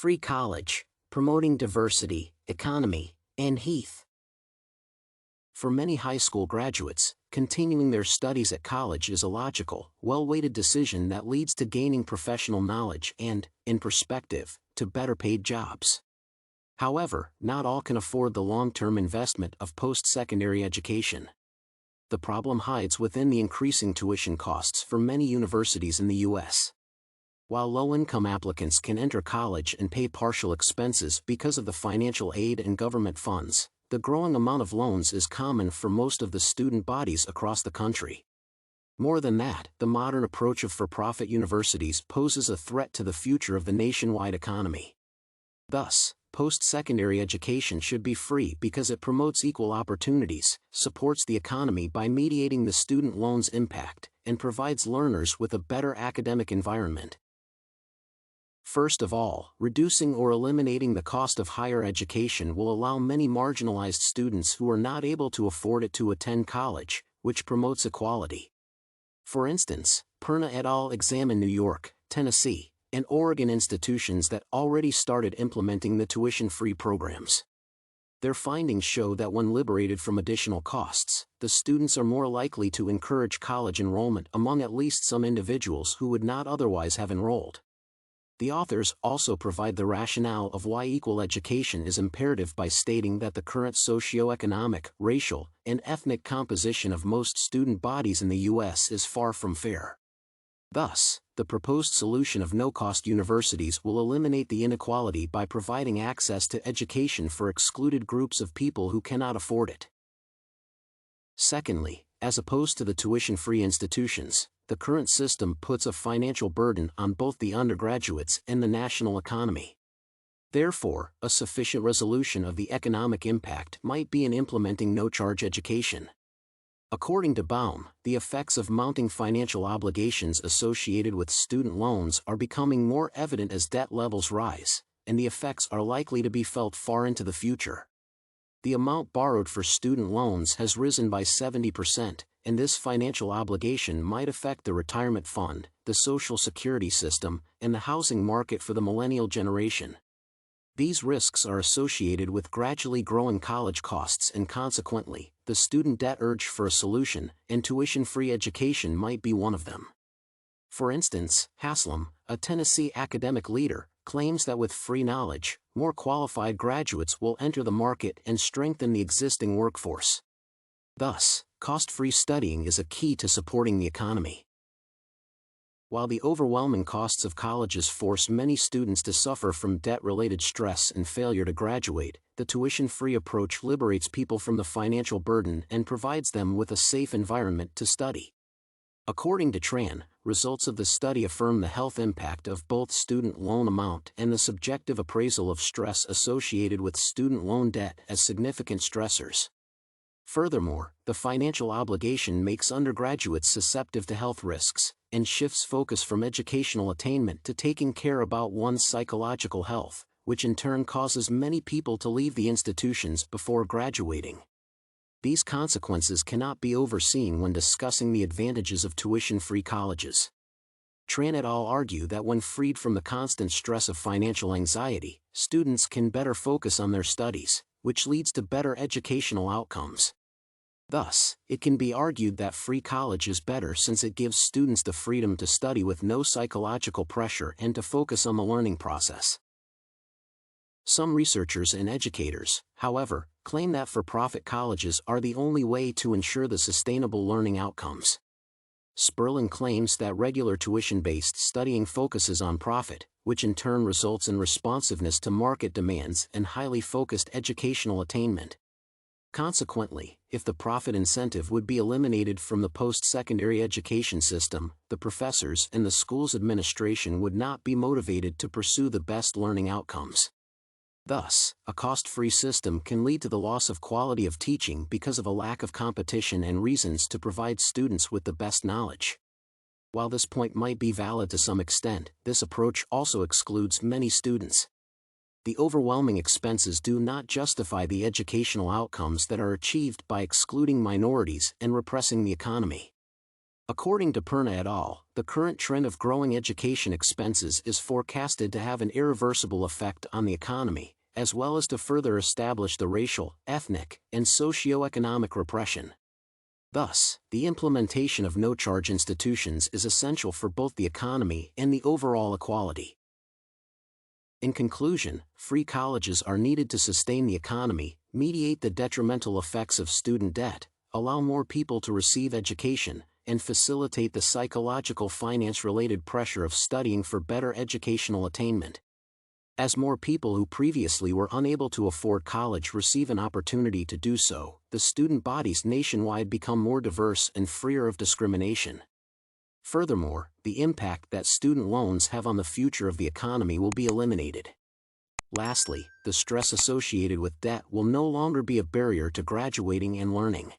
Free college, promoting diversity, economy, and Heath. For many high school graduates, continuing their studies at college is a logical, well-weighted decision that leads to gaining professional knowledge and, in perspective, to better-paid jobs. However, not all can afford the long-term investment of post-secondary education. The problem hides within the increasing tuition costs for many universities in the U.S. While low-income applicants can enter college and pay partial expenses because of the financial aid and government funds, the growing amount of loans is common for most of the student bodies across the country. More than that, the modern approach of for-profit universities poses a threat to the future of the nationwide economy. Thus, post-secondary education should be free because it promotes equal opportunities, supports the economy by mediating the student loans impact, and provides learners with a better academic environment. First of all, reducing or eliminating the cost of higher education will allow many marginalized students who are not able to afford it to attend college, which promotes equality. For instance, Perna et al. Examine New York, Tennessee, and Oregon institutions that already started implementing the tuition-free programs. Their findings show that when liberated from additional costs, the students are more likely to encourage college enrollment among at least some individuals who would not otherwise have enrolled. The authors also provide the rationale of why equal education is imperative by stating that the current socioeconomic, racial, and ethnic composition of most student bodies in the U.S. is far from fair. Thus, the proposed solution of no-cost universities will eliminate the inequality by providing access to education for excluded groups of people who cannot afford it. Secondly, as opposed to the tuition-free institutions, the current system puts a financial burden on both the undergraduates and the national economy. Therefore, a sufficient resolution of the economic impact might be in implementing no-charge education. According to Baum, the effects of mounting financial obligations associated with student loans are becoming more evident as debt levels rise, and the effects are likely to be felt far into the future. The amount borrowed for student loans has risen by 70%, and this financial obligation might affect the retirement fund, the Social Security system, and the housing market for the millennial generation. These risks are associated with gradually growing college costs, and consequently, the student debt urge for a solution, and tuition-free education might be one of them. For instance, Haslam, a Tennessee academic leader, claims that with free knowledge, more qualified graduates will enter the market and strengthen the existing workforce. Thus, cost-free studying is a key to supporting the economy. While the overwhelming costs of colleges force many students to suffer from debt-related stress and failure to graduate, the tuition-free approach liberates people from the financial burden and provides them with a safe environment to study. According to Tran, results of the study affirm the health impact of both student loan amount and the subjective appraisal of stress associated with student loan debt as significant stressors. Furthermore, the financial obligation makes undergraduates susceptible to health risks, and shifts focus from educational attainment to taking care about one's psychological health, which in turn causes many people to leave the institutions before graduating. These consequences cannot be overseen when discussing the advantages of tuition-free colleges. Tran et al. Argue that when freed from the constant stress of financial anxiety, students can better focus on their studies, which leads to better educational outcomes. Thus, it can be argued that free college is better since it gives students the freedom to study with no psychological pressure and to focus on the learning process. Some researchers and educators, however, claim that for-profit colleges are the only way to ensure the sustainable learning outcomes. Sperling claims that regular tuition-based studying focuses on profit, which in turn results in responsiveness to market demands and highly focused educational attainment. Consequently, if the profit incentive would be eliminated from the post-secondary education system, the professors and the school's administration would not be motivated to pursue the best learning outcomes. Thus, a cost-free system can lead to the loss of quality of teaching because of a lack of competition and reasons to provide students with the best knowledge. While this point might be valid to some extent, this approach also excludes many students. The overwhelming expenses do not justify the educational outcomes that are achieved by excluding minorities and repressing the economy. According to Perna et al., the current trend of growing education expenses is forecasted to have an irreversible effect on the economy, as well as to further establish the racial, ethnic, and socio-economic repression. Thus, the implementation of no-charge institutions is essential for both the economy and the overall equality. In conclusion, free colleges are needed to sustain the economy, mediate the detrimental effects of student debt, allow more people to receive education, and facilitate the psychological finance-related pressure of studying for better educational attainment. As more people who previously were unable to afford college receive an opportunity to do so, the student bodies nationwide become more diverse and freer of discrimination. Furthermore, the impact that student loans have on the future of the economy will be eliminated. Lastly, the stress associated with debt will no longer be a barrier to graduating and learning.